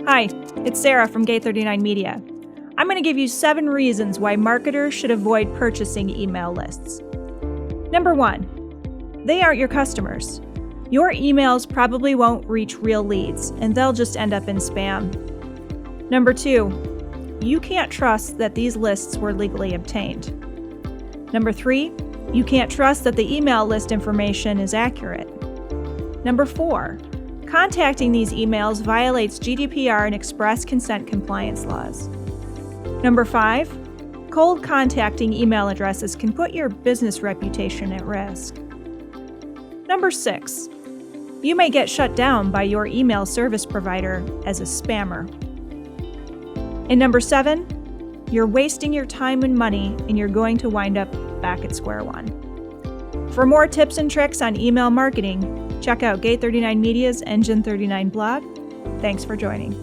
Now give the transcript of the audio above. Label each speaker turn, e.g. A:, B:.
A: Hi, it's Sarah from Gate 39 Media. I'm going to give you 7 reasons why marketers should avoid purchasing email lists. Number 1, they aren't your customers. Your emails probably won't reach real leads, and they'll just end up in spam. Number 2, you can't trust that these lists were legally obtained. Number 3, you can't trust that the email list information is accurate. Number 4, contacting these emails violates GDPR and express consent compliance laws. Number 5, cold contacting email addresses can put your business reputation at risk. Number 6, you may get shut down by your email service provider as a spammer. And number 7, you're wasting your time and money and you're going to wind up back at square one. For more tips and tricks on email marketing, check out Gate 39 Media's Engine 39 blog. Thanks for joining.